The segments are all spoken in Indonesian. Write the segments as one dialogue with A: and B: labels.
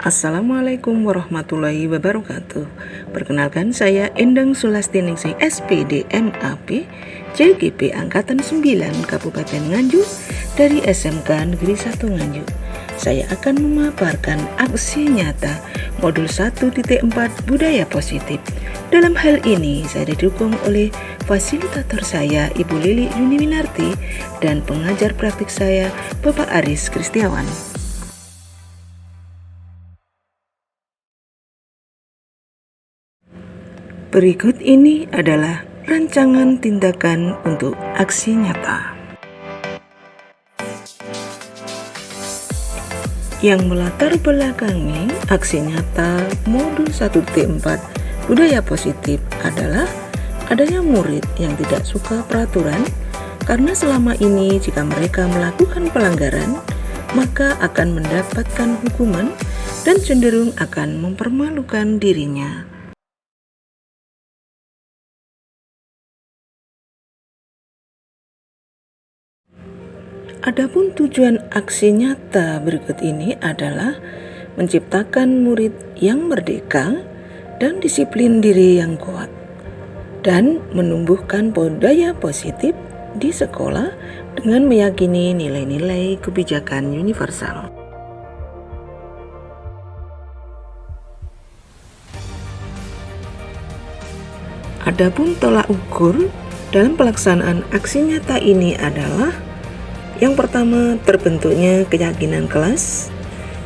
A: Assalamualaikum warahmatullahi wabarakatuh. Perkenalkan, saya Endang Sulastiningsih SPD MAP JGP Angkatan 9 Kabupaten Nganjuk dari SMK Negeri 1 Nganjuk. Saya akan memaparkan aksi nyata modul 1.4 budaya positif. Dalam hal ini saya didukung oleh fasilitator saya Ibu Lili Yuniwinarti dan pengajar praktik saya Bapak Aris Kristiawan. Berikut ini adalah rancangan tindakan untuk aksi nyata yang melatar belakangi aksi nyata modul 1.4 budaya positif adalah adanya murid yang tidak suka peraturan karena selama ini jika mereka melakukan pelanggaran maka akan mendapatkan hukuman dan cenderung akan mempermalukan dirinya. Adapun tujuan aksi nyata berikut ini adalah menciptakan murid yang merdeka dan disiplin diri yang kuat, dan menumbuhkan budaya positif di sekolah dengan meyakini nilai-nilai kebijakan universal. Adapun tolak ukur dalam pelaksanaan aksi nyata ini adalah: yang pertama, terbentuknya keyakinan kelas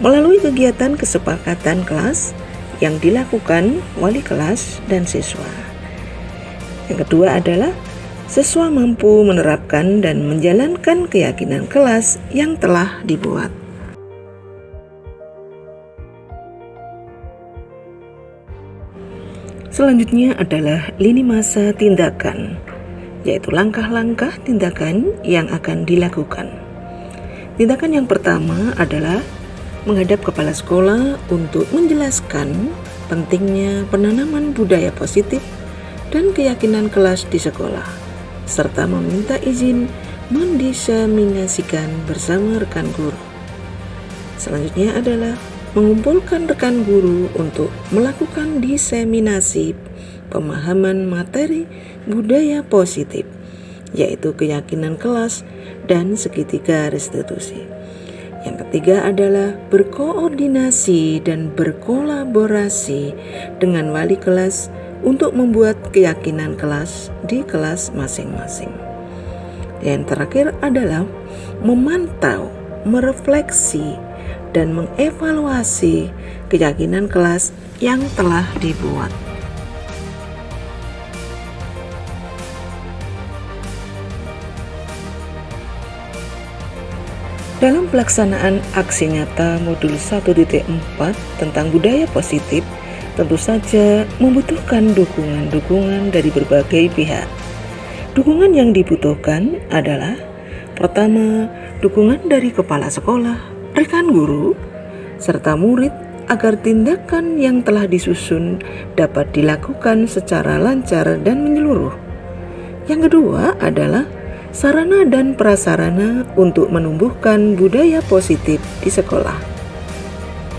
A: melalui kegiatan kesepakatan kelas yang dilakukan wali kelas dan siswa. Yang kedua adalah siswa mampu menerapkan dan menjalankan keyakinan kelas yang telah dibuat. Selanjutnya adalah lini masa tindakan, yaitu langkah-langkah tindakan yang akan dilakukan. Tindakan yang pertama adalah menghadap kepala sekolah untuk menjelaskan pentingnya penanaman budaya positif dan keyakinan kelas di sekolah, serta meminta izin mendiseminasikan bersama rekan guru. Selanjutnya adalah mengumpulkan rekan guru untuk melakukan diseminasi pemahaman materi budaya positif, yaitu keyakinan kelas dan segitiga restitusi. Yang ketiga adalah berkoordinasi dan berkolaborasi dengan wali kelas untuk membuat keyakinan kelas di kelas masing-masing. Yang terakhir adalah memantau, merefleksi, dan mengevaluasi keyakinan kelas yang telah dibuat. Dalam pelaksanaan aksi nyata modul 1.4 tentang budaya positif, tentu saja membutuhkan dukungan-dukungan dari berbagai pihak. Dukungan yang dibutuhkan adalah: pertama, dukungan dari kepala sekolah, rekan guru, serta murid agar tindakan yang telah disusun dapat dilakukan secara lancar dan menyeluruh. Yang kedua adalah sarana dan prasarana untuk menumbuhkan budaya positif di sekolah.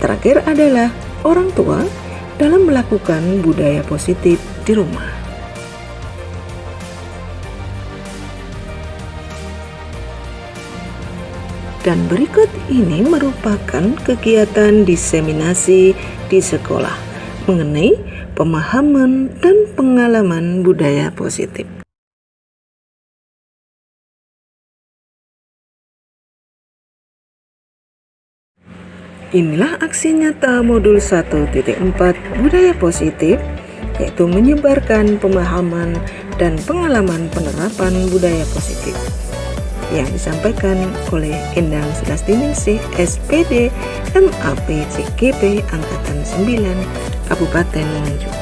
A: Terakhir adalah orang tua dalam melakukan budaya positif di rumah. Dan berikut ini merupakan kegiatan diseminasi di sekolah mengenai pemahaman dan pengalaman budaya positif. Inilah aksi nyata modul 1.4 budaya positif, yaitu menyebarkan pemahaman dan pengalaman penerapan budaya positif, yang disampaikan oleh Endang Sulastiningsih SPD MAP JGP Angkatan 9 Kabupaten Nganjuk.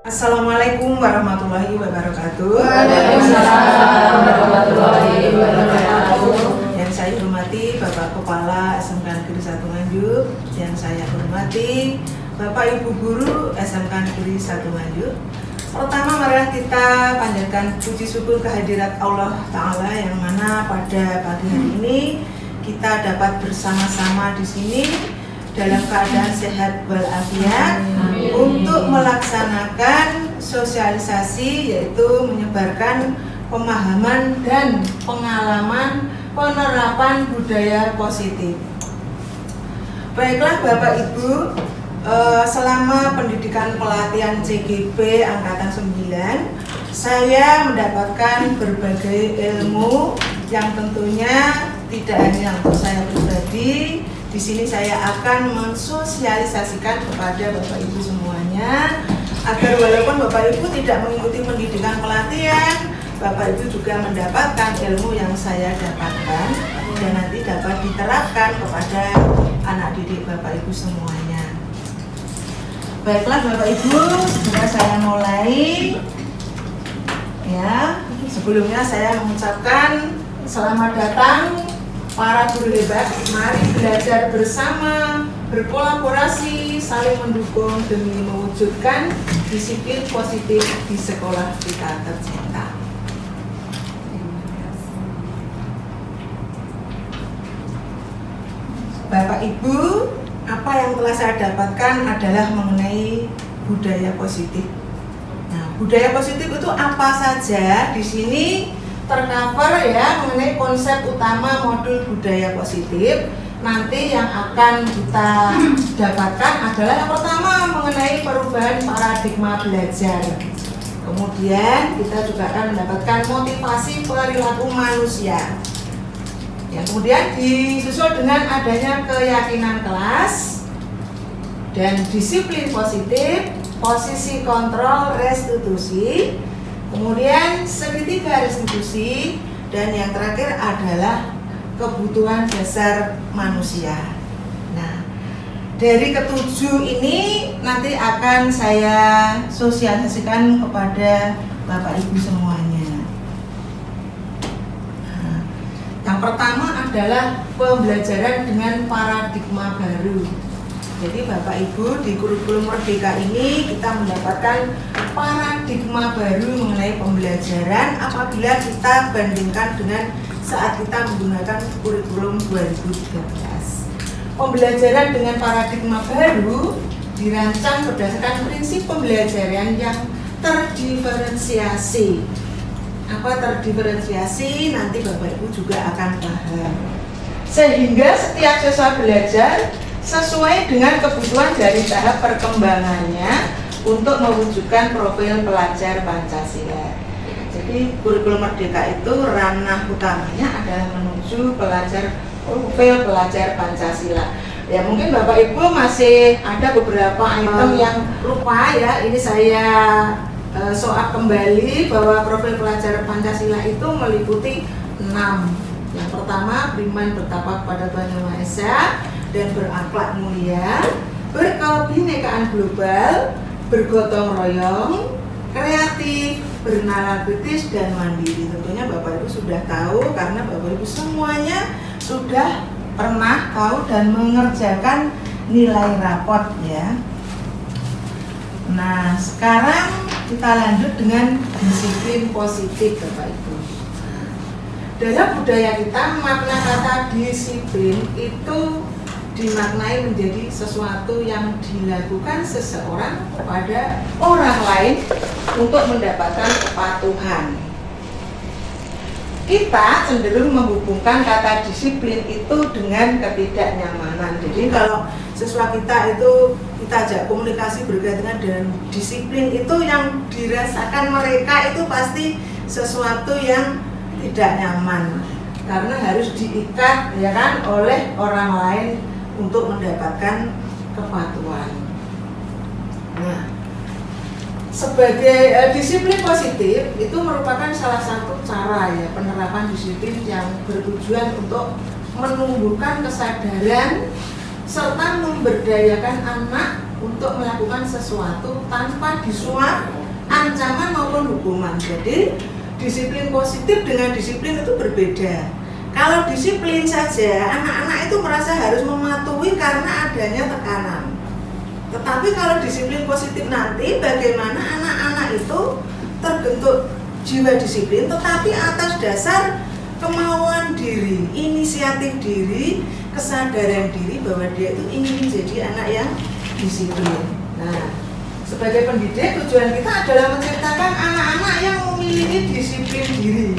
B: Assalamualaikum warahmatullahi wabarakatuh.
C: Waalaikumsalam warahmatullahi wabarakatuh.
B: Yang saya hormati Bapak Kepala SMK Negeri 1 Nganjuk, yang saya hormati Bapak Ibu Guru SMK Negeri 1 Nganjuk. Pertama, marilah kita panjatkan puji syukur kehadirat Allah Ta'ala yang mana pada pagi hari ini kita dapat bersama-sama di sini dalam keadaan sehat walafiat untuk melaksanakan sosialisasi, yaitu menyebarkan pemahaman dan pengalaman penerapan budaya positif. Baiklah Bapak Ibu, selama pendidikan pelatihan CGP Angkatan 9, saya mendapatkan berbagai ilmu yang tentunya tidak hanya untuk saya pribadi. Di sini saya akan mensosialisasikan kepada Bapak Ibu semuanya agar walaupun Bapak Ibu tidak mengikuti pendidikan pelatihan, Bapak Ibu juga mendapatkan ilmu yang saya dapatkan dan nanti dapat diterapkan kepada anak didik Bapak Ibu semuanya. Baiklah Bapak Ibu, segera saya mulai. Ya, sebelumnya saya mengucapkan selamat datang para guru hebat. Mari belajar bersama, berkolaborasi, saling mendukung demi mewujudkan disiplin positif di sekolah kita tercinta. Bapak Ibu, apa yang telah saya dapatkan adalah mengenai budaya positif. Nah, budaya positif itu apa saja? Di sini tercover ya mengenai konsep utama modul budaya positif. Nanti yang akan kita dapatkan adalah yang pertama mengenai perubahan paradigma belajar. Kemudian kita juga akan mendapatkan motivasi perilaku manusia. Yang kemudian disusul dengan adanya keyakinan kelas dan disiplin positif, posisi kontrol restitusi. Kemudian segitiga restitusi, dan yang terakhir adalah kebutuhan dasar manusia. Nah, dari ketujuh ini nanti akan saya sosialisasikan kepada Bapak Ibu semuanya. Nah, yang pertama adalah pembelajaran dengan paradigma baru. Jadi Bapak Ibu, di kurikulum Merdeka ini kita mendapatkan paradigma baru mengenai pembelajaran apabila kita bandingkan dengan saat kita menggunakan kurikulum 2013. Pembelajaran dengan paradigma baru dirancang berdasarkan prinsip pembelajaran yang terdiferensiasi. Apa terdiferensiasi? Nanti Bapak Ibu juga akan paham. Sehingga setiap siswa belajar sesuai dengan kebutuhan dari tahap perkembangannya untuk mewujudkan profil pelajar Pancasila. Jadi kurikulum Merdeka itu ranah utamanya adalah menuju profil pelajar Pancasila. Ya mungkin Bapak Ibu masih ada beberapa item yang lupa ya. Ini saya soal kembali bahwa profil pelajar Pancasila itu meliputi 6. Yang pertama, beriman bertakwa kepada Tuhan Yang Maha Esa dan berakhlak mulia, berkebinekaan global, bergotong royong, kreatif, bernalar kritis, dan mandiri. Tentunya Bapak Ibu sudah tahu karena Bapak Ibu semuanya sudah pernah tahu dan mengerjakan nilai raport ya. Nah, sekarang kita lanjut dengan disiplin positif Bapak Ibu. Dalam budaya kita, makna kata disiplin itu dimaknai menjadi sesuatu yang dilakukan seseorang kepada orang lain untuk mendapatkan kepatuhan. Kita cenderung menghubungkan kata disiplin itu dengan ketidaknyamanan. Jadi kalau siswa kita itu kita ajak komunikasi berkaitan dengan disiplin, itu yang dirasakan mereka itu pasti sesuatu yang tidak nyaman karena harus diikat ya kan oleh orang lain untuk mendapatkan kepatuhan. Nah, sebagai disiplin positif itu merupakan salah satu cara ya penerapan disiplin yang bertujuan untuk menumbuhkan kesadaran serta memberdayakan anak untuk melakukan sesuatu tanpa disuap ancaman maupun hukuman. Jadi disiplin positif dengan disiplin itu berbeda. Kalau disiplin saja, anak-anak itu merasa harus mematuhi karena adanya tekanan. Tetapi kalau disiplin positif nanti, bagaimana anak-anak itu terbentuk jiwa disiplin, tetapi atas dasar kemauan diri, inisiatif diri, kesadaran diri bahwa dia itu ingin menjadi anak yang disiplin. Nah, sebagai pendidik, tujuan kita adalah menciptakan anak-anak yang memiliki disiplin diri,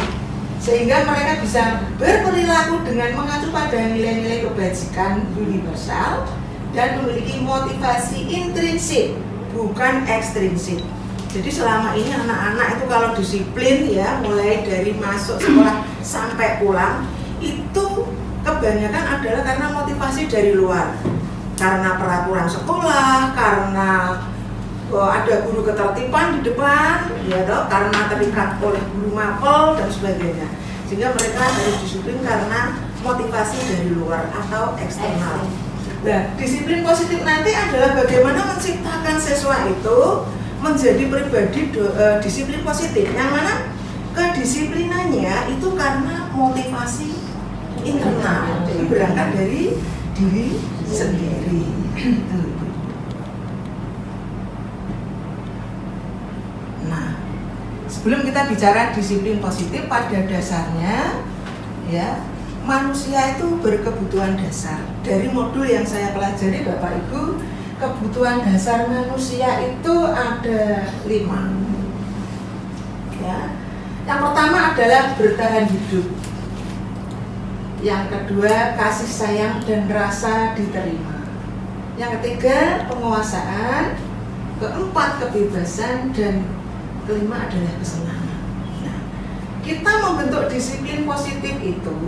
B: sehingga mereka bisa berperilaku dengan mengacu pada nilai-nilai kebajikan universal dan memiliki motivasi intrinsik, bukan ekstrinsik. Jadi selama ini anak-anak itu kalau disiplin ya, mulai dari masuk sekolah sampai pulang, itu kebanyakan adalah karena motivasi dari luar. Karena peraturan sekolah, karena ada guru ketertiban di depan, ya toh, karena terikat oleh guru mapel dan sebagainya. Sehingga mereka harus disiplin karena motivasi dari luar atau eksternal. Nah, disiplin positif nanti adalah bagaimana menciptakan siswa itu menjadi pribadi disiplin positif, yang mana kedisiplinannya itu karena motivasi internal, jadi berangkat dari diri sendiri. Nah, sebelum kita bicara disiplin positif, pada dasarnya ya manusia itu berkebutuhan dasar. Dari modul yang saya pelajari Bapak Ibu, kebutuhan dasar manusia itu ada 5. Ya. Yang pertama adalah bertahan hidup. Yang kedua, kasih sayang dan rasa diterima. Yang ketiga, penguasaan. Keempat, kebebasan. Dan kelima adalah kesenangan. Nah, kita membentuk disiplin positif itu,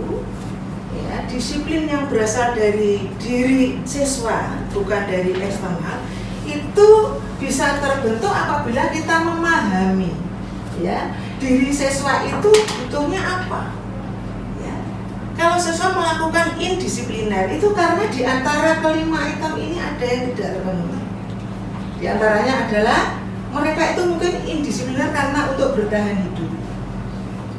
B: ya, disiplin yang berasal dari diri siswa, bukan dari eksternal, itu bisa terbentuk apabila kita memahami, ya, diri siswa itu butuhnya apa. Ya. Kalau siswa melakukan indisipliner itu karena di antara kelima item ini ada yang tidak terpenuhi. Di antaranya adalah mereka itu mungkin indisipliner karena untuk bertahan hidup.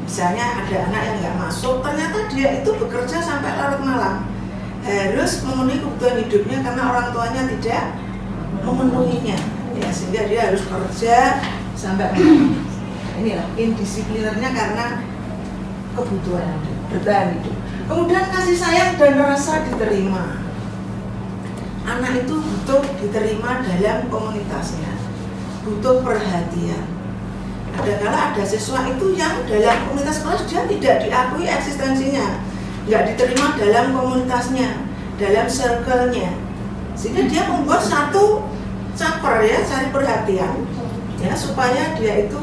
B: Misalnya ada anak yang nggak masuk, ternyata dia itu bekerja sampai larut malam, harus memenuhi kebutuhan hidupnya karena orang tuanya tidak memenuhinya, ya, sehingga dia harus kerja sampai malam. Inilah indisiplinernya karena kebutuhan bertahan hidup. Kemudian kasih sayang dan rasa diterima. Anak itu butuh diterima dalam komunitasnya, butuh perhatian. Kadang-kadang ada siswa itu yang dalam komunitas kelas dia tidak diakui eksistensinya, nggak diterima dalam komunitasnya, dalam circle-nya, sehingga dia membuat satu caper, ya, cari perhatian, ya, supaya dia itu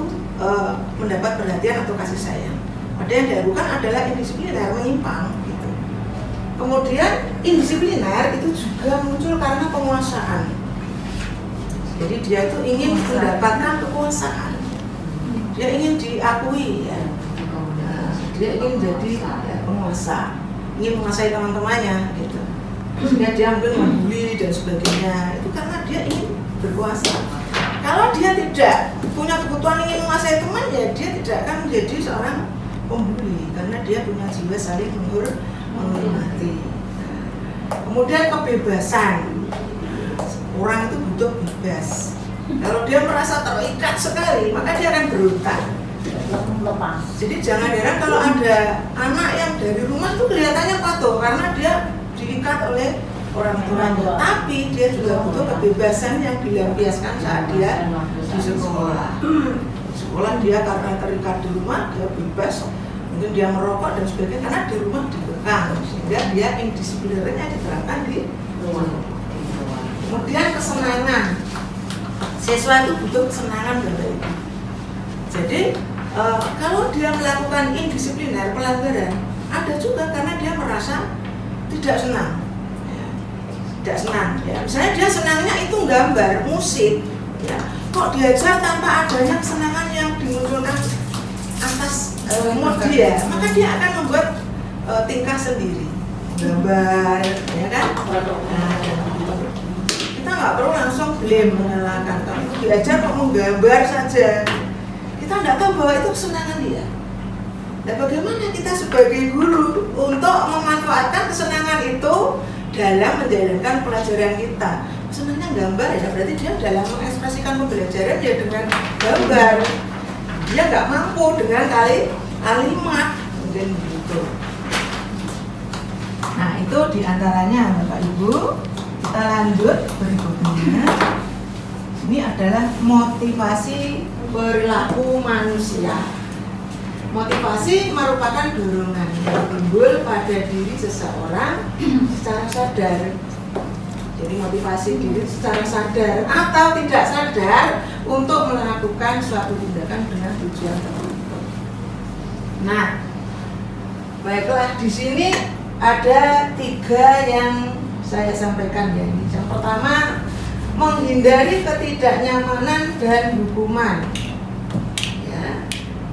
B: mendapat perhatian atau kasih sayang. Padahal yang dilakukan adalah indisipliner, menyimpang gitu. Kemudian indisipliner itu juga muncul karena penguasaan. Jadi dia itu ingin mendapatkan kekuasaan. Dia ingin diakui, ya. Nah, dia ingin jadi, ya, penguasa, ingin menguasai teman-temannya, gitu. Sehingga dia mungkin membuli dan sebagainya. Itu karena dia ingin berkuasa. Kalau dia tidak punya kebutuhan ingin menguasai teman, ya dia tidak akan menjadi seorang pembuli, karena dia punya jiwa saling menghormati. Kemudian kebebasan. Orang itu butuh bebas. Kalau dia merasa terikat sekali, maka dia akan berontak. Jadi jangan heran kalau ada anak yang dari rumah itu kelihatannya patuh karena dia diikat oleh orang tuanya. Tapi dia juga butuh kebebasan yang dilampiaskan saat dia di sekolah. Di sekolah dia karena terikat di rumah, dia bebas. Mungkin dia merokok dan sebagainya karena di rumah dikekang, sehingga dia indisiplinernya diterapkan di rumah. Kemudian kesenangan. Siswa itu butuh kesenangan Bapak Ibu. Jadi kalau dia melakukan indisipliner, pelanggaran, ada juga karena dia merasa tidak senang, ya. Tidak senang. Ya. Misalnya dia senangnya itu gambar, musik, ya. Kok diajar tanpa adanya kesenangan yang dimunculkan atas mood dia, maka dia akan membuat tingkah sendiri, gambar, ya kan? Nah, kita nggak perlu langsung blame menyalahkan. Kamu belajar kok menggambar saja. Kita nggak tahu bahwa itu kesenangan dia. Nah, bagaimana kita sebagai guru untuk memanfaatkan kesenangan itu dalam menjalankan pelajaran kita? Senangnya gambar ya, berarti dia dalam mengekspresikan pembelajaran ya dengan gambar. Dia nggak mampu dengan kalimat, mungkin begitu. Nah, itu diantaranya Bapak Ibu. Kita lanjut berikutnya. Ini adalah motivasi perilaku manusia. Motivasi merupakan dorongan yang timbul pada diri seseorang secara sadar. Jadi motivasi diri secara sadar atau tidak sadar untuk melakukan suatu tindakan dengan tujuan tertentu. Nah, baiklah, di sini ada 3 yang saya sampaikan ya. Yang pertama, menghindari ketidaknyamanan dan hukuman. Ya.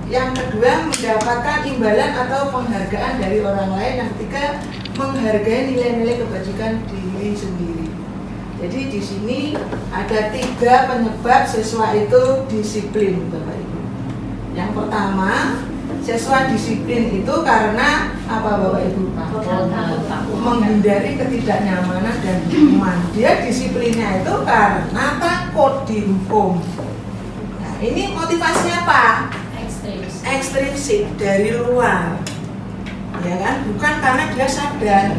B: Yang kedua, mendapatkan imbalan atau penghargaan dari orang lain. Yang ketiga, menghargai nilai-nilai kebajikan diri sendiri. Jadi di sini ada 3 penyebab siswa itu disiplin, Bapak Ibu. Yang pertama, siswa disiplin itu karena apa, Bapak Ibu? Menghindari ketidaknyamanan dan hukuman. Dia disiplinnya itu karena takut dihukum. Nah, ini motivasinya apa? Ekstrinsik dari luar, ya kan? Bukan karena dia sadar.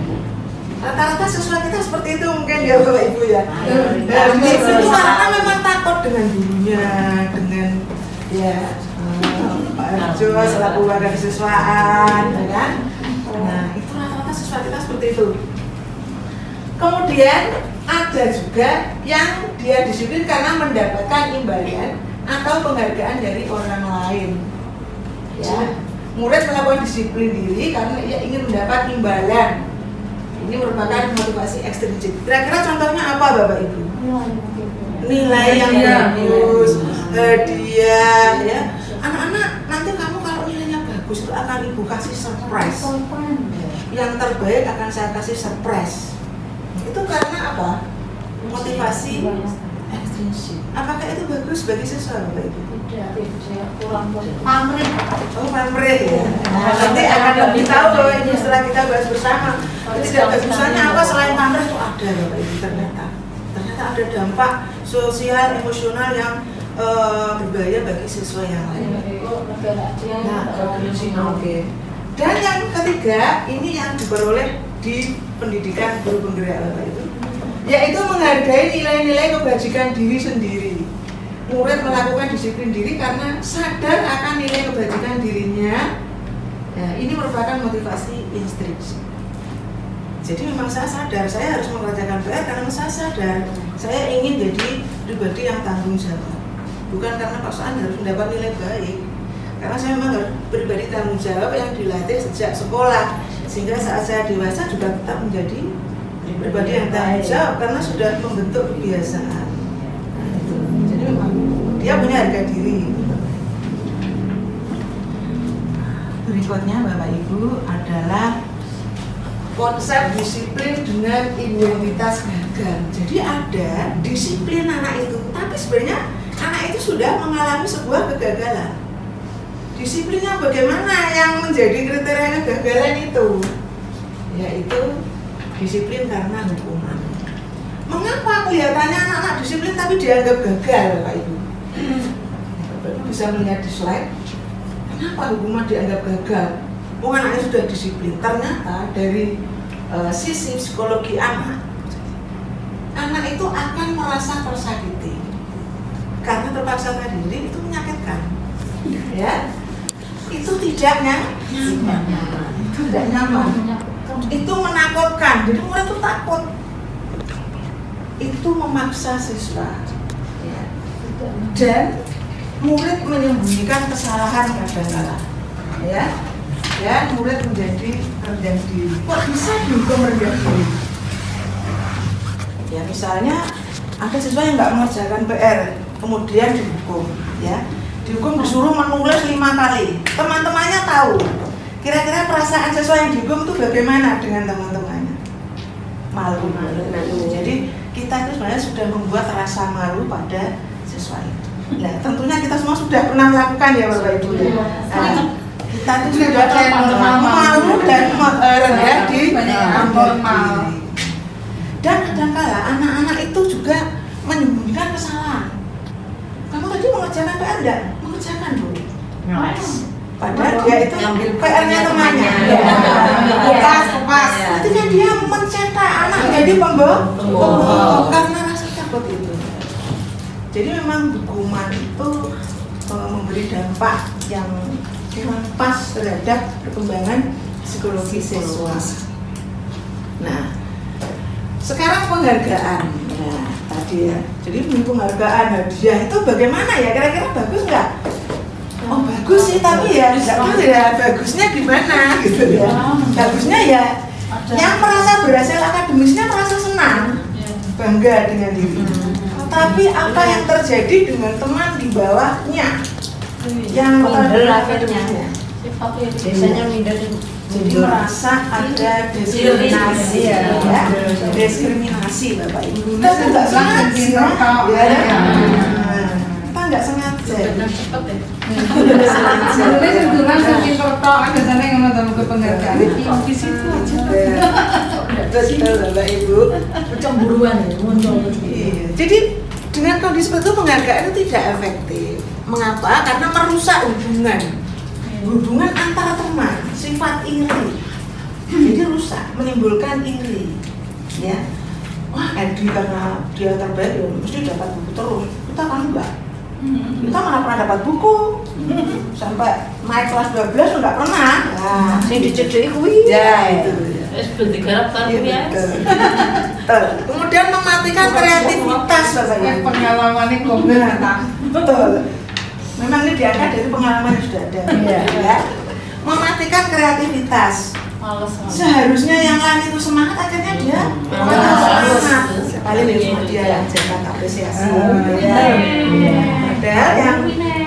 B: Rata-rata siswa kita seperti itu mungkin ya Bapak Ibu ya. Nah, itu karena memang takut dengan gurunya, dengan ya Pak Arjo selaku warga kesiswaan, ya kan? Nah, itu rata-rata siswa kita seperti itu. Kemudian ada juga yang dia disiplin karena mendapatkan imbalan atau penghargaan dari orang lain. Ya, murid melakukan disiplin diri karena ia ingin mendapat imbalan. Ini merupakan motivasi ekstrinsik. Kira-kira contohnya apa, Bapak Ibu? Nilai yang bagus, hadiah, ya. Anak-anak, nanti kamu kalau nilainya bagus itu akan Ibu kasih surprise. Yang terbaik akan saya kasih surprise. Itu karena apa? Motivasi ekstrinsik. Apakah itu bagus bagi siswa, Bapak Ibu?
C: Pamrih.
B: Oh, pamrih ya. Nah, nanti akan lebih tahu bahwa ini setelah kita bahas bersama. Tidak bagusnya apa selain pamrih itu ada, Bapak Ibu, ternyata ada dampak sosial emosional yang berbahaya bagi siswa yang lain. Nah, oke. Dan yang ketiga, ini yang diperoleh di pendidikan guru penggerak, Bapak Ibu, yaitu menghargai nilai-nilai kebajikan diri sendiri. Murid melakukan disiplin diri karena sadar akan nilai kebajikan dirinya. Nah, ini merupakan motivasi intrinsik. Jadi memang saya sadar, saya harus mengerjakan PR karena saya sadar saya ingin jadi pribadi yang tanggung jawab. Bukan karena paksaan harus mendapat nilai baik. Karena saya memang harus pribadi tanggung jawab yang dilatih sejak sekolah, sehingga saat saya dewasa juga tetap menjadi pribadi yang tanggung jawab karena sudah membentuk kebiasaan. Nah, itu. Jadi memang dia punya harga diri. Berikutnya Bapak Ibu adalah konsep disiplin dengan identitas gagal. Jadi ada disiplin anak itu, tapi sebenarnya anak itu sudah mengalami sebuah kegagalan. Disiplinnya bagaimana yang menjadi kriteria kegagalan itu? Yaitu disiplin karena hukuman. Mengapa kelihatannya anak-anak disiplin tapi dianggap gagal, Bapak Ibu? Bapak Ibu bisa melihat di slide. Kenapa hukuman dianggap gagal? Anaknya sudah disiplin. Ternyata dari sisi psikologi anak itu akan merasa tersakiti karena terpaksa diri itu menyakitkan, ya. Itu tidak nyaman, itu tidak nyaman, itu menakutkan. Jadi murid itu takut, itu memaksa siswa, ya. Dan murid menyembunyikan kesalahan kadang-kala, ya. Dan murid menjadi rendah diri. Kok bisa dihukum rendah diri? Ya misalnya ada siswa yang nggak mengerjakan PR, kemudian dihukum, ya. Dihukum disuruh menulis 5 kali. Teman-temannya tahu. Kira-kira perasaan siswa yang dihukum itu bagaimana dengan teman-temannya? Malu. Jadi kita itu sebenarnya sudah membuat rasa malu pada siswa itu. Nah, tentunya kita semua sudah pernah melakukan ya Bapak Ibu ya. Nah, kita itu sudah malu dan rendah di normal. Dan kadangkala anak-anak itu juga menyembunyikan kesalahan. Kamu tadi mengerjakan PR enggak? Mengerjakan Bu. Padahal dia itu PR-nya temannya. Pas. Ketika dia mencetak anak menjadi pembohong karena rasa takut itu. Jadi memang hukuman itu memberi dampak yang pas terhadap perkembangan psikologi siswa. Nah, sekarang penghargaan. Nah, tadi ya. Jadi penghargaan hadiah itu bagaimana ya? Kira-kira bagus nggak? Oh bagus sih, tapi ya nggak tahu ya bagusnya gimana gitu ya. Bagusnya ya yang merasa berhasil akademisnya merasa senang, bangga dengan dirinya. Tapi apa yang terjadi dengan teman di bawahnya yang
C: minder
B: akademiknya?
C: Biasanya minder.
B: Jadi merasa ada diskriminasi ya, diskriminasi Bapak Ibu. Kita nggak sengaja, ya. Kita nggak sengaja.
D: Sebenarnya sebetulnya saking kertok ada sana yang nonton ke penghargaan
B: Di situ aja. Betul Bapak Ibu.
C: Kecemburuan ya muncul.
B: Iya. Jadi dengan kondisi seperti itu penghargaan itu tidak efektif. Mengapa? Karena merusak hubungan antara teman, sifat iri. Jadi rusak, menimbulkan iri. Ya. Wah, Edi karena dia terbaik ya mesti dapat buku terus. Kita kan enggak. Kita mana pernah dapat buku. Sampai naik kelas 12 enggak pernah. Nah,
C: Sing dicedheki kuwi.
B: ya itu.
C: Wis ben digarap kan ya.
B: Kemudian mematikan kreativitas Bapak Ibu.
D: pengalaman ini komentar.
B: Betul. Memang ini diangkat dari pengalaman yang sudah ada. Ya. Mematikan kreativitas.
C: Males.
B: Seharusnya yang lain itu semangat, akhirnya dia semangat. Paling dia yang cetak apresiasi. Padahal yang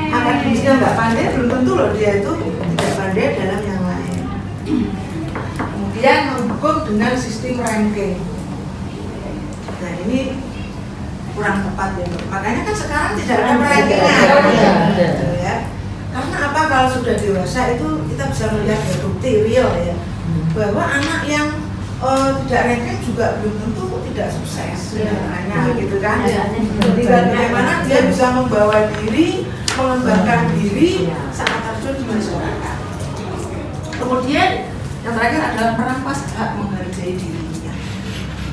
B: akademisnya nggak pandai belum tentu loh dia itu tidak pandai dalam yang lain. Kemudian mendukung dengan sistem ranking. Nah ini kurang tepat ya, makanya kan sekarang tidak ada rankingan. Ya. Karena apa, kalau sudah dewasa itu kita bisa melihat ya, bukti real ya, bahwa anak yang tidak ranking juga belum tentu tidak sukses hanya gitu kan. Jadi bagaimana dia bisa membawa diri, mengembangkan diri saat terjun di masyarakat. Kemudian yang terakhir adalah merampas hak menghargai dirinya.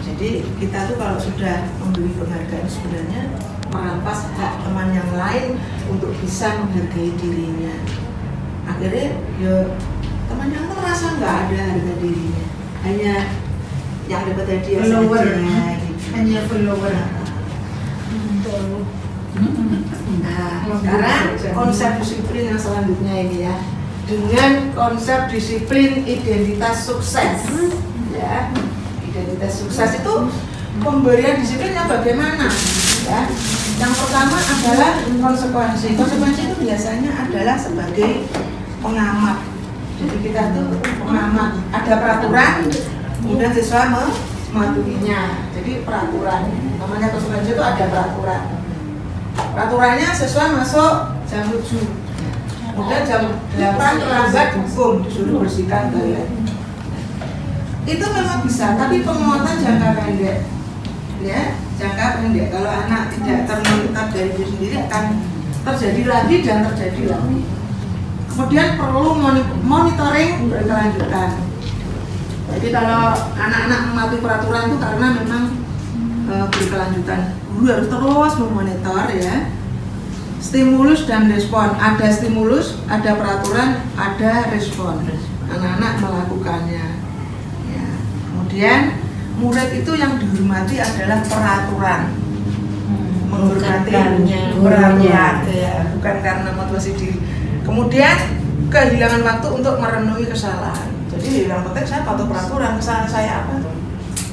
B: Jadi kita tuh kalau sudah memberi penghargaan sebenarnya merampas hak teman yang lain untuk bisa menghargai dirinya. Akhirnya ya teman yang itu merasa nggak ada harga dirinya, hanya yang dapat hadiah
D: Follower.
B: saja gitu.
D: Hanya follower.
B: Nah, sekarang konsep disiplin yang selanjutnya ini ya, dengan konsep disiplin identitas sukses. Ya, identitas sukses itu pemberian disiplinnya bagaimana? Ya, yang pertama adalah konsekuensi. Konsekuensi itu biasanya adalah sebagai pengamat. Jadi kita tuh pengamat. Ada peraturan, kemudian siswa mematuhinya. Jadi peraturan, namanya konsekuensi itu ada peraturan. Peraturannya siswa masuk jam 7, kemudian jam 8 terlambat hukum, disuruh bersihkan toilet. Itu memang bisa, tapi penguatan jangka pendek. Ya, jangka pendek. Kalau anak tidak termonitor dari diri sendiri akan terjadi lagi dan terjadi lagi. Kemudian perlu monitoring berkelanjutan. Jadi kalau anak-anak mematuhi peraturan itu karena memang berkelanjutan. Guru harus terus memonitor ya. Stimulus dan respon. Ada stimulus, ada peraturan, ada respon. Anak-anak melakukannya. Ya. Kemudian murid itu yang dihormati adalah peraturan. Menghormati peraturan ya, bukan karena motivasi diri. Kemudian kehilangan waktu untuk merenungi kesalahan. Jadi yang penting saya patuh peraturan, kesalahan saya apa tuh?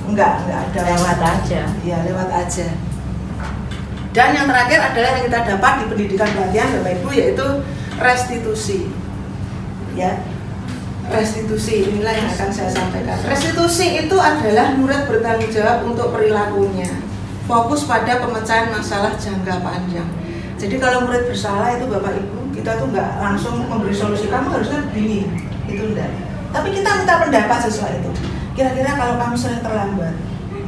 B: Enggak ada,
C: Lewat aja.
B: Ya, lewat aja. Dan yang terakhir adalah yang kita dapat di pendidikan pelatihan Bapak Ibu, yaitu restitusi. Ya. Restitusi inilah yang akan saya sampaikan. Restitusi itu adalah murid bertanggung jawab untuk perilakunya. fokus pada pemecahan masalah jangka panjang. Jadi kalau murid bersalah itu Bapak Ibu, kita tuh nggak langsung memberi solusi, kamu harusnya begini, itu enggak. Tapi kita minta pendapat sesuai itu. Kira-kira kalau kamu sering terlambat,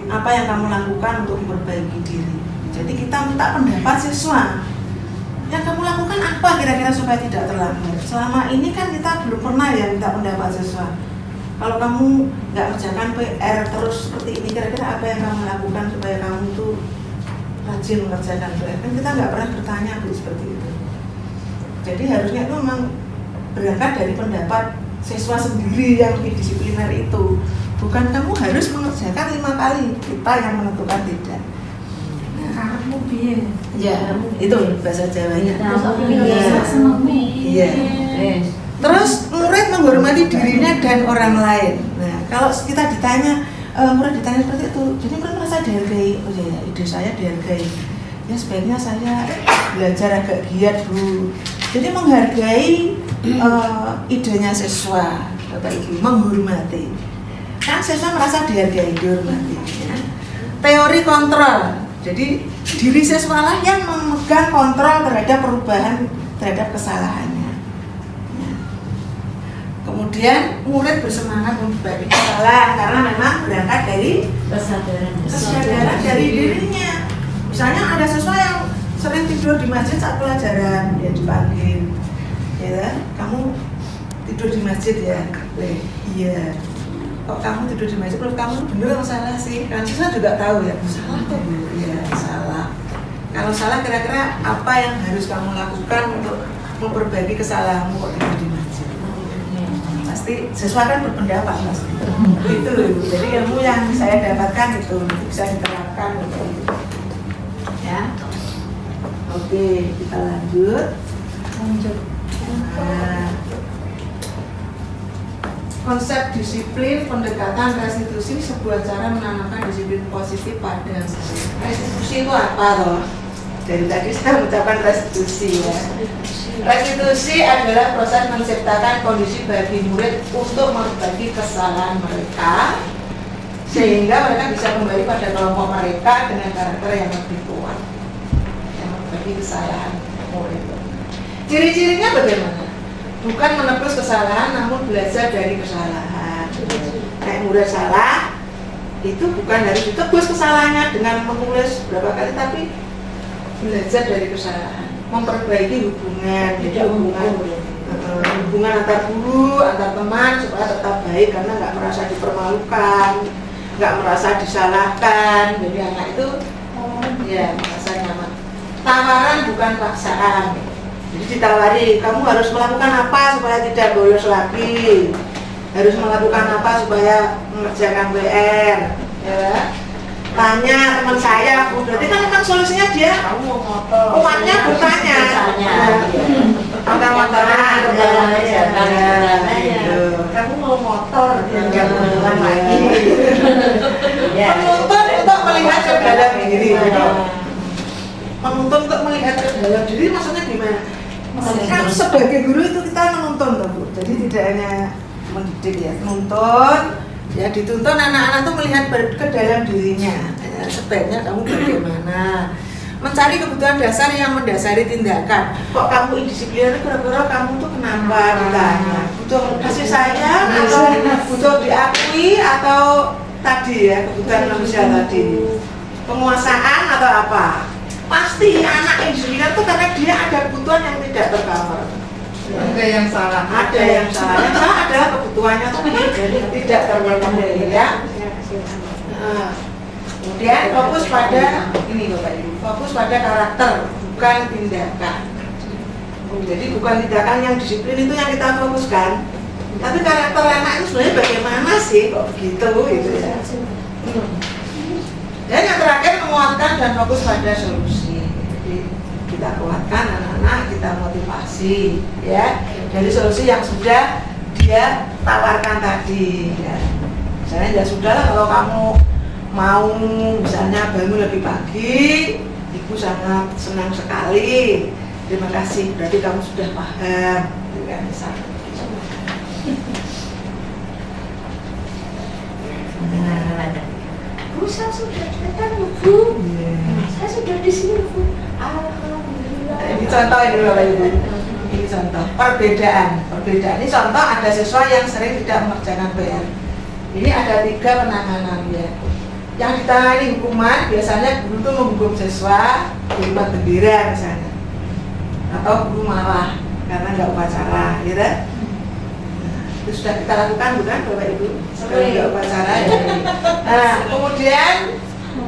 B: apa yang kamu lakukan untuk memperbaiki diri? Jadi kita minta pendapat siswa. Yang kamu lakukan apa kira-kira supaya tidak terlambat? Selama ini kan kita belum pernah ya minta pendapat siswa. Kalau kamu nggak kerjakan PR terus seperti ini, kira-kira apa yang kamu lakukan supaya kamu tuh rajin mengerjakan PR? Kan kita nggak pernah bertanya seperti itu. Jadi harusnya itu memang berangkat dari pendapat siswa sendiri yang disipliner itu. Bukan kamu harus mengerjakan 5 kali, kita yang menentukan tidak.
D: Kamu piye?
B: Ya, itu bahasa Jawanya.
C: Iya.
B: Terus murid menghormati dirinya dan orang lain. Nah, kalau kita ditanya, murid ditanya seperti itu, jadi murid merasa dihargai. Oh ya, ide saya dihargai. Ya sebaiknya saya belajar agak giat Bu. Jadi menghargai idenya siswa, Bapak Ibu, menghormati. Kan siswa merasa dihargai, dihormati. Ya. Teori kontrol. Jadi diri siswa lah yang memegang kontrol terhadap perubahan terhadap kesalahannya. Ya. Kemudian murid bersemangat memperbaiki kesalahan karena memang berangkat dari kesadaran dari dirinya. Misalnya ada siswa yang sering tidur di masjid saat pelajaran, dia dipanggil, ya, kamu tidur di masjid ya? Iya. Kok kamu tidur di masjid? Kalau kamu bener atau salah sih? Kan siswa juga tahu ya, salah kok Bu. Iya, salah. Kalau salah kira-kira apa yang harus kamu lakukan untuk memperbaiki kesalahanmu kok tidur di masjid? Pasti siswa kan berpendapat pasti. Itu loh Ibu. Jadi ilmu yang saya dapatkan itu bisa diterapkan gitu. Ya. Oke, kita lanjut. Nah, konsep disiplin, pendekatan restitusi sebuah cara menanamkan disiplin positif pada restitusi itu apa toh? Dari tadi saya mengucapkan restitusi ya. Restitusi adalah proses menciptakan kondisi bagi murid untuk memperbaiki kesalahan mereka sehingga mereka bisa kembali pada kelompok mereka dengan karakter yang lebih kuat, yang memperbaiki kesalahan murid. Ciri-cirinya bagaimana? Bukan menebus kesalahan, namun belajar dari kesalahan. Kayak murid salah, itu bukan harus ditebus kesalahannya dengan menulis berapa kali, tapi belajar dari kesalahan, memperbaiki hubungan, jadi hubungan antar guru, antar teman supaya tetap baik karena nggak merasa dipermalukan, nggak merasa disalahkan. Jadi anak itu ya merasa nyaman. Tawaran bukan paksaan. Jadi ditawari, kamu harus melakukan apa supaya tidak bolos lagi, harus melakukan apa supaya mengerjakan PR, ya. Tanya teman saya, berarti kan memang solusinya dia umatnya bertanya, motor-motoran, kamu mau motor, nggak mau jalan lagi. Menuntut untuk melihat ke dalam diri, menuntut untuk melihat ke dalam diri, maksudnya gimana? Kan sebagai guru itu kita menuntun toh Bu, jadi tidak hanya mendidik ya, menuntun. Ya dituntun anak-anak tuh melihat ke dalam dirinya, ya, sebaiknya kamu bagaimana, mencari kebutuhan dasar yang mendasari tindakan. Kok kamu indisipliner, kira-kira kamu tuh kenapa ditanya? Butuh kasih sayang atau butuh diakui atau tadi ya kebutuhan manusia tadi, penguasaan atau apa? Pasti anak indisipliner tuh karena dia ada kebutuhan yang tidak tercover.
D: Ada yang salah.
B: Ada yang salah. Yang salah adalah kebutuhannya tidak terpenuhi ya. Nah, kemudian fokus pada ini Bapak Ibu, fokus pada karakter bukan tindakan. Jadi bukan tindakan yang disiplin itu yang kita fokuskan, tapi karakter anak itu sebenarnya bagaimana sih kok begitu gitu ya. Dan yang terakhir menguatkan dan fokus pada solusi. Jadi kita kuatkan anak-anak, kita motivasi ya dari solusi yang sudah dia tawarkan tadi ya. Misalnya ya sudahlah kalau kamu mau misalnya bangun lebih pagi, ibu sangat senang sekali, terima kasih, berarti kamu sudah paham gitu kan, misalnya.
E: Bu, saya sudah datang, Bu. Saya sudah di sini, Bu. Alhamdulillah.
B: Ini contoh ini Bapak Ibu. Ini contoh perbedaan. Ini contoh ada siswa yang sering tidak mengerjakan PR. Ini ada 3 penanganan ya. Yang ditangani hukuman biasanya guru itu menghukum siswa berupa bendera misalnya, atau guru marah karena nggak upacara, gitu. Itu sudah kita lakukan bukan Bapak Ibu? Sekali nggak upacara ya. Nah, kemudian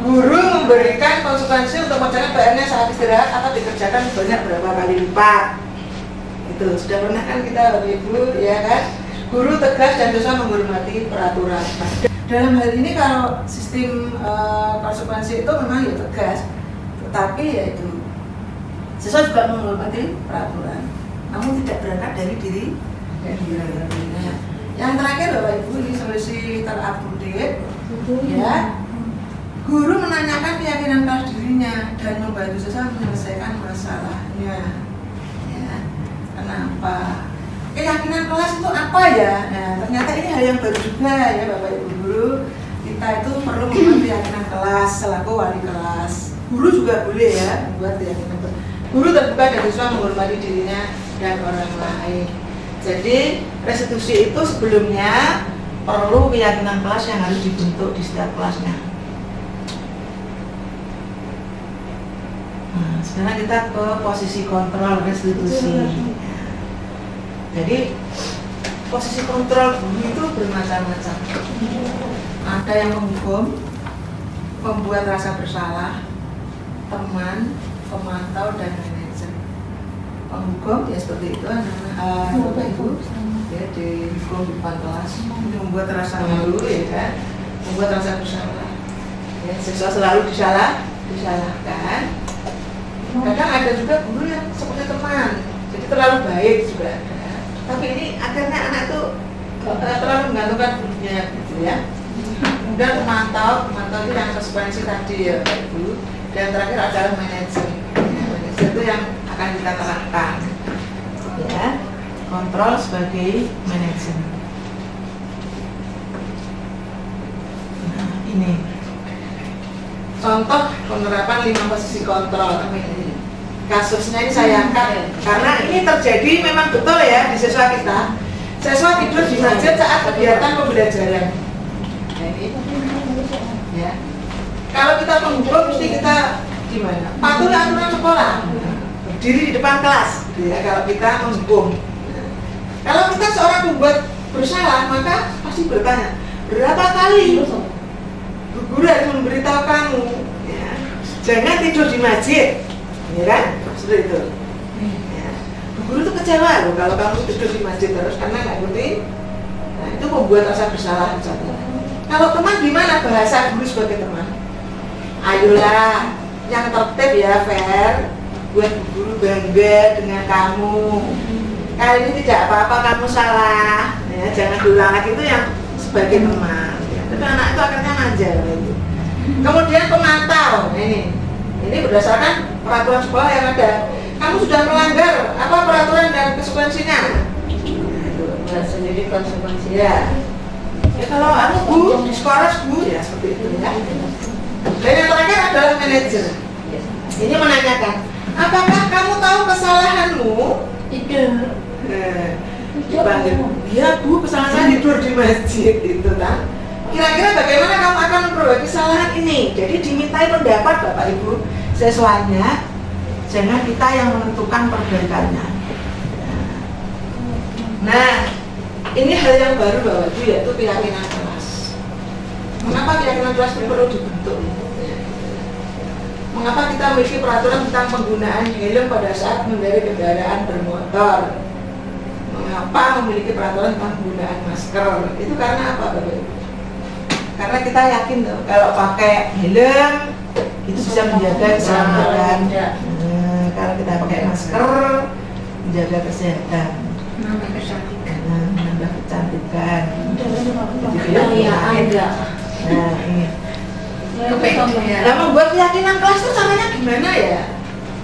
B: guru memberikan konsekuensi untuk mengerjakan PR-nya saat istirahat atau dikerjakan sebanyak berapa kali lipat. Itu sudah pernah kan kita Bapak Ibu ya kan? Guru tegas dan siswa menghormati peraturan. Dalam hal ini kalau sistem konsekuensi itu memang ya tegas, tetapi ya itu siswa juga menghormati peraturan, namun tidak berangkat dari diri. Nah, yang terakhir Bapak Ibu, ini solusi terupdate ya. Guru menanyakan keyakinan kelas dirinya dan membantu siswa menyelesaikan masalahnya. Ya, kenapa? Keyakinan kelas itu apa ya? Nah, ternyata ini hal yang baru juga ya Bapak Ibu guru. Kita itu perlu membuat keyakinan kelas selaku wali kelas. Guru juga boleh ya membuat keyakinan kelas. Guru terbuka dan siswa menghormati dirinya dan orang lain. Jadi restitusi itu sebelumnya perlu keyakinan kelas yang harus dibentuk di setiap kelasnya. Nah, sekarang kita ke posisi kontrol restitusi. Jadi posisi kontrol guru itu bermacam-macam. Ada yang menghukum, membuat rasa bersalah, teman, pemantau dan manajer. Penghukum ya seperti itu, Bapak Ibu ya dihukum di depan kelas, membuat rasa malu ya kan, membuat rasa bersalah. Ya, siswa selalu disalahkan. Kadang ada juga guru yang seperti teman, jadi terlalu baik juga ada. Tapi ini akhirnya anak itu terlalu menggantungkan gurunya gitu ya. Kemudian pemantau itu yang konsekuensi tadi ya Pak Ibu. Dan terakhir adalah manajer. Manajer itu yang akan kita terapkan ya, kontrol sebagai manajer. Nah, ini contoh penerapan 5 posisi kontrol. Kasusnya ini saya angkat karena ini terjadi memang betul ya di siswa kita. Siswa tidur di masjid saat kegiatan pembelajaran. Ya. Kalau kita menghukum mesti kita gimana? Patuhi aturan sekolah, berdiri di depan kelas. Ya, kalau kita menghukum. Kalau kita seorang pembuat bersalah, maka pasti bertanya berapa kali guru harus memberitahu kamu, ya, jangan tidur di masjid. Ya kan? Seperti itu. Ya. Guru itu kecewa loh kalau kamu tidur di masjid terus karena nggak ngerti. Nah, itu membuat rasa bersalah misalnya. Kalau teman gimana bahasa guru sebagai teman? Ayolah, yang tertib ya fair, buat guru bangga dengan kamu. Kali ini tidak apa-apa kamu salah, ya, jangan diulang lagi, itu yang sebagai teman. Ya. Tapi anak itu akhirnya manja gitu. Kemudian pemantau, ini berdasarkan peraturan sekolah yang ada. Kamu sudah melanggar apa peraturan dan konsekuensinya? Jadi konsekuensi ya. Ya kalau aku Bu, di sekolah Bu ya seperti itu ya. Dan yang terakhir adalah manajer. Ini menanyakan, apakah kamu tahu kesalahanmu?
E: Tidak.
B: Dipanggil, ya Bu, kesalahan saya tidur di masjid itu kan. Kira-kira bagaimana kamu akan memperbaiki kesalahan ini? Jadi dimintai pendapat Bapak Ibu siswanya, jangan kita yang menentukan perbaikannya. Nah, ini hal yang baru Bapak Ibu, yaitu keyakinan kelas. Mengapa keyakinan kelas ini perlu dibentuk? Mengapa kita memiliki peraturan tentang penggunaan helm pada saat mengendarai kendaraan bermotor? Mengapa memiliki peraturan tentang penggunaan masker? Itu karena apa Bapak Ibu? Karena kita yakin tuh, kalau pakai helm itu bisa menjaga keselamatan. Kalau kita pakai masker menjaga kesehatan, menambah kecantikan. Nah, ini. Nah, membuat keyakinan kelas itu caranya gimana ya?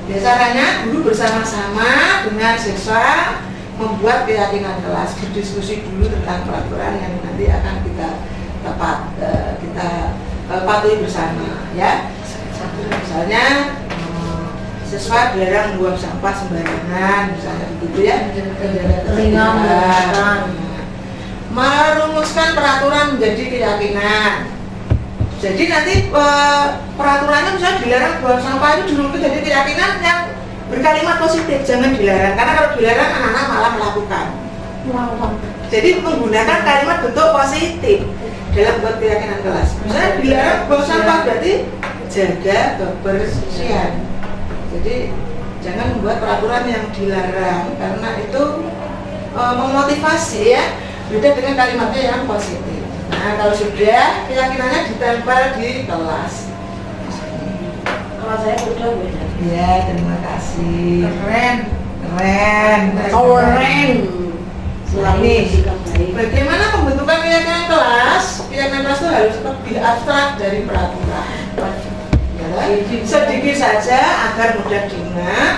B: Biasanya guru bersama-sama dengan siswa membuat keyakinan kelas, berdiskusi dulu tentang peraturan yang nanti akan kita patuhi bersama ya. Misalnya siswa dilarang membuang sampah sembarangan, misalnya begitu ya. Merumuskan peraturan menjadi keyakinan. Jadi nanti peraturannya misalnya dilarang buang sampah itu dulu jadi keyakinan yang berkalimat positif, jangan dilarang. Karena kalau dilarang anak-anak malah melakukan. Jadi menggunakan kalimat bentuk positif dalam buat keyakinan kelas. Misalnya dilarang buang sampah berarti jaga kebersihan. Jadi jangan membuat peraturan yang dilarang karena itu memotivasi ya. Beda dengan kalimatnya yang positif. Nah kalau sudah keyakinannya ditempel di kelas.
C: Kalau saya udah beda.
B: Ya terima kasih.
D: Keren.
B: Keren.
C: Selalu sikap baik.
B: Bagaimana pembentukan keyakinan kelas? Keyakinan kelas itu harus lebih abstrak dari peraturan. Ya, sedikit saja agar mudah diingat.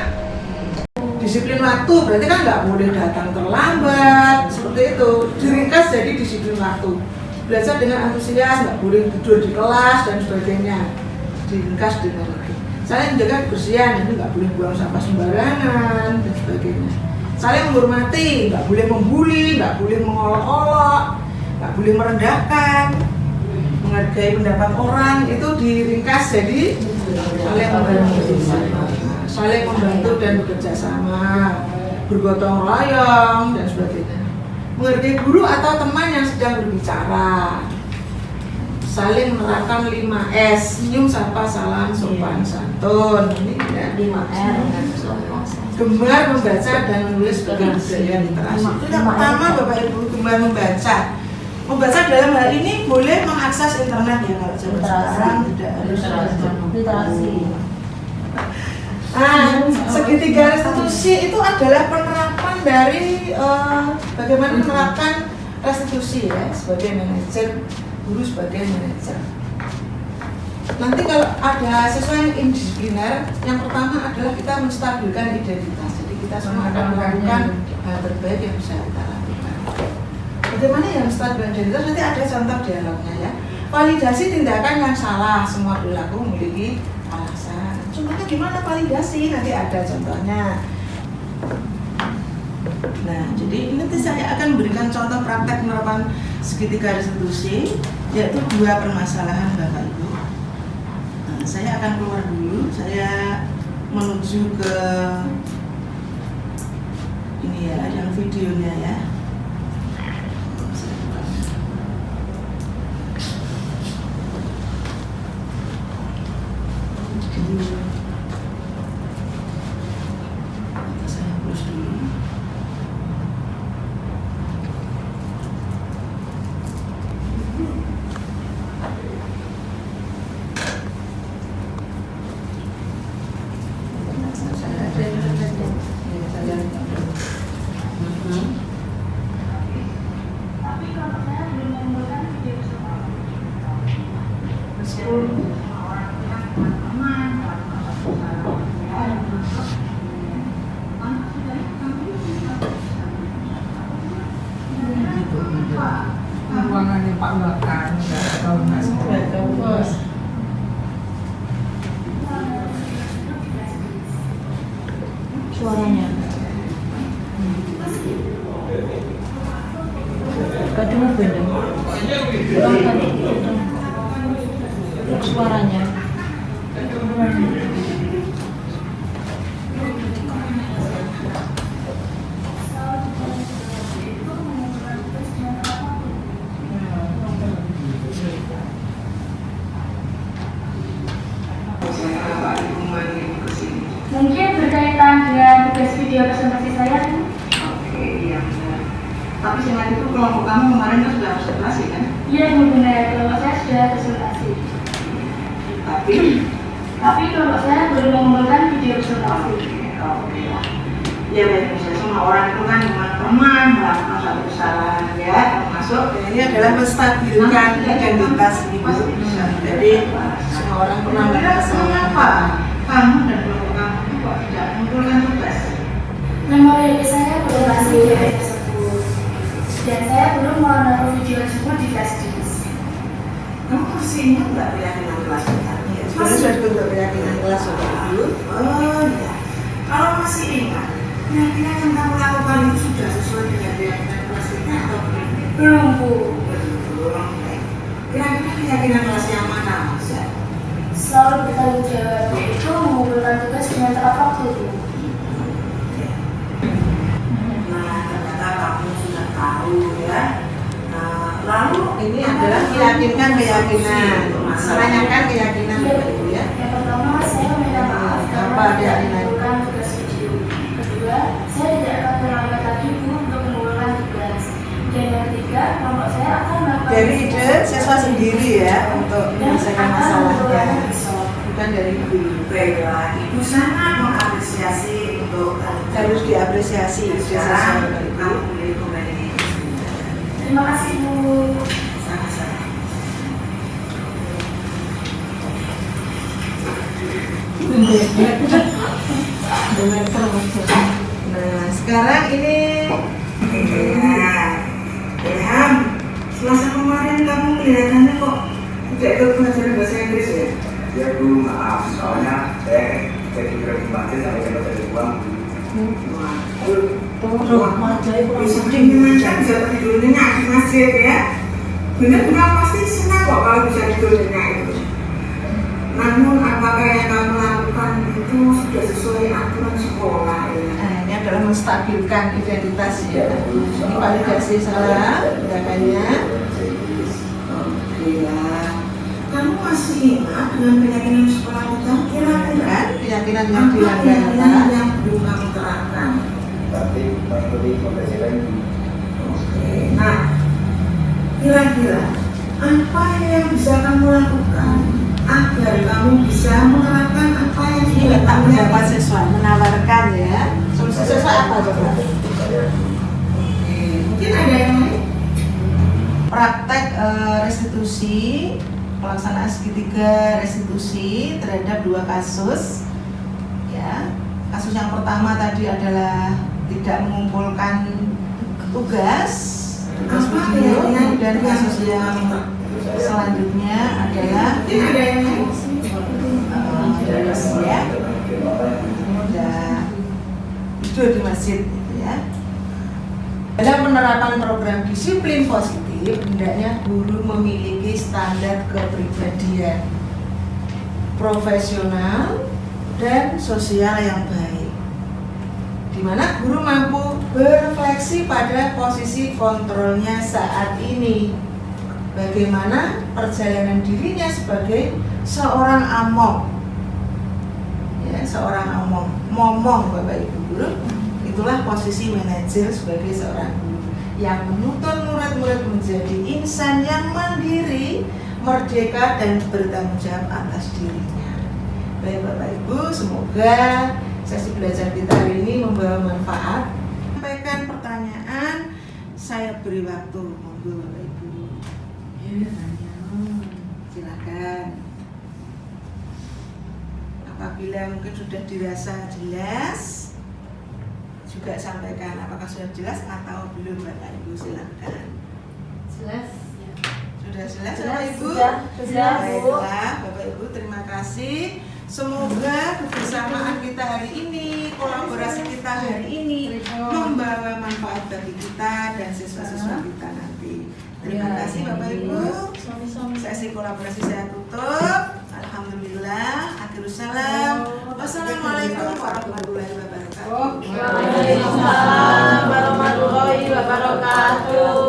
B: Disiplin waktu berarti kan nggak boleh datang terlambat seperti itu. Diringkas jadi disiplin waktu. Belajar dengan antusias, nggak boleh tidur di kelas dan sebagainya. Diringkas dengan itu. Saling menjaga kebersihan, jadi nggak boleh buang sampah sembarangan dan sebagainya. Saling menghormati, nggak boleh membuli, nggak boleh mengolok-olok, nggak boleh merendahkan. Menghargai pendapat orang itu diringkas jadi saling membantu dan bekerja sama, bergotong royong dan sebagainya. Menghargai guru atau teman yang sedang berbicara. Saling menerapkan 5S, senyum, sapa, salam, sopan, santun. Ini ya.
C: 5R.
B: Gemar membaca dan menulis sebagai budaya literasi. Itu yang pertama Bapak Ibu, gemar membaca. Membaca dalam hal ini boleh mengakses internet ya, kalau zaman sekarang tidak harus
C: Literasi.
B: Segitiga restitusi itu adalah penerapan dari bagaimana menerapkan restitusi ya sebagai manajer, guru sebagai manajer. Nanti kalau ada sesuatu yang indisipliner, yang pertama adalah kita menstabilkan identitas. Jadi kita semua akan melakukan hal terbaik yang bisa kita lakukan. Bagaimana yang menstabilkan identitas? Nanti ada contoh dialognya ya. Validasi tindakan yang salah, semua perilaku memiliki alasan. Contohnya gimana validasi? Nanti ada contohnya. Nah, jadi nanti saya akan berikan contoh praktek penerapan segitiga restitusi, yaitu 2 permasalahan Bapak Ibu. Nah, saya akan keluar dulu, saya menuju ke ini ya, yang videonya ya. Saya hapus dulu.
D: Ruangannya Pak Lakan, nggak tahu nggak semua.
C: Suaranya. Kadang beda. Suaranya.
E: Mungkin berkaitan dengan tugas video presentasi saya.
B: Oke, iya. Tapi seingat itu kelompok kamu kemarin kan sudah presentasi kan?
E: Iya, Ibu benar. Kelompok saya sudah presentasi. Tapi kelompok saya belum mengumpulkan video presentasi.
B: Oke. Ya baik, misalnya semua orang itu kan teman-teman melakukan suatu kesalahan ya, termasuk ini adalah menstabilkan identitas ibu. Jadi semua orang pernah melakukan kesalahan. Kamu dan kelompok kamu kok tidak mengumpulkan tugas?
E: Memori saya belum masih video tersebut. Dan saya belum menaruh video tersebut di flash disk.
B: Kamu masih ingat nggak keyakinan kelas kita? Ya, sebenarnya sudah dibentuk keyakinan kelas Bapak Ibu. Oh iya. Kalau masih ingat, keyakinan yang kamu lakukan itu sudah sesuai dengan keyakinan kelas kita atau belum? Belum. Kira-kira keyakinan kelas yang mana, Mas?
E: Selalu bertanggung jawab, itu mengumpulkan tugas dengan tepat waktu.
B: Nah, ternyata kamu sudah tahu ya. Lalu ini adalah keyakinan. Menanyakan keyakinan Bapak Ibu ya.
E: Yang pertama, saya meminta maaf
B: Apa
E: karena tidak
B: keyakinan?
E: mengumpulkan tugas video. Kedua, saya tidak akan terlambat lagi Bu untuk mengumpulkan tugas. Dan yang ketiga, kelompok saya akan melakukan
B: Dari ide siswa sendiri ya untuk menyelesaikan masalahnya, bukan dari guru. Baiklah, Ibu sangat mengapresiasi untuk harus diapresiasi ide siswa Bapak Ibu. Kamu boleh kembali.
E: Terima kasih Bu.
B: Sama-sama. Nah, sekarang ini Ilham, selasa kemarin kamu kelihatannya kok tidak ikut pelajaran bahasa Inggris ya?
F: Ya Bu, maaf, soalnya saya jadi di masjid sampai dapat dari uang.
B: Bisa menyenangkan bisa tidur nyenyak di masjid ya. Benar-benar pasti senang kok kalau bisa tidur nyenyak itu. Namun apakah yang kamu lakukan itu sudah sesuai aturan sekolah ya? Nah, ini adalah menstabilkan identitas ya. Ini validasi salah gerakannya. Oke lah. Kamu masih ingat dengan keyakinan sekolah kita? Kira-kira keyakinan yang dilanggar apa? Yang belum kamu terangkan.
F: Tapi mengikuti pembelajaran.
B: Oke. Nah, kira-kira apa yang bisa kamu lakukan agar kamu bisa menerapkan apa yang sudah kamu dapat siswa menawarkan ya? Solusi siswa apa coba? Oke. Mungkin ada yang lain? Praktek restitusi, pelaksanaan segitiga restitusi terhadap 2 kasus. Ya, kasus yang pertama tadi adalah tidak mengumpulkan tugas video, dan kasus yang selanjutnya adalah ya, udah tidur di masjid gitu ya. Dalam penerapan program disiplin positif, hendaknya guru memiliki standar kepribadian profesional dan sosial yang baik, di mana guru mampu berefleksi pada posisi kontrolnya saat ini, bagaimana perjalanan dirinya sebagai seorang among, ya, seorang momong Bapak Ibu guru. Itulah posisi manajer sebagai seorang guru yang menuntun murid-murid menjadi insan yang mandiri, merdeka, dan bertanggung jawab atas dirinya. Baik Bapak Ibu, semoga sesi belajar kita hari ini membawa manfaat. Sampaikan pertanyaan, saya beri waktu, monggo Bapak Ibu. Silakan. Apabila mungkin sudah dirasa jelas, juga sampaikan apakah sudah jelas atau belum Bapak Ibu, silakan.
C: Jelas.
B: Sudah jelas
C: Jelas,
B: Bapak Ibu?
C: sudah jelas, Bu.
B: Baiklah Bapak Ibu, terima kasih. Semoga kebersamaan kita hari ini, kolaborasi kita hari ini membawa manfaat bagi kita dan siswa-siswa kita nanti. Terima kasih Bapak Ibu. Sesi kolaborasi saya tutup. Alhamdulillah. Akhirus salam. Wassalamualaikum warahmatullahi wabarakatuh.
C: Waalaikumsalam warahmatullahi wabarakatuh.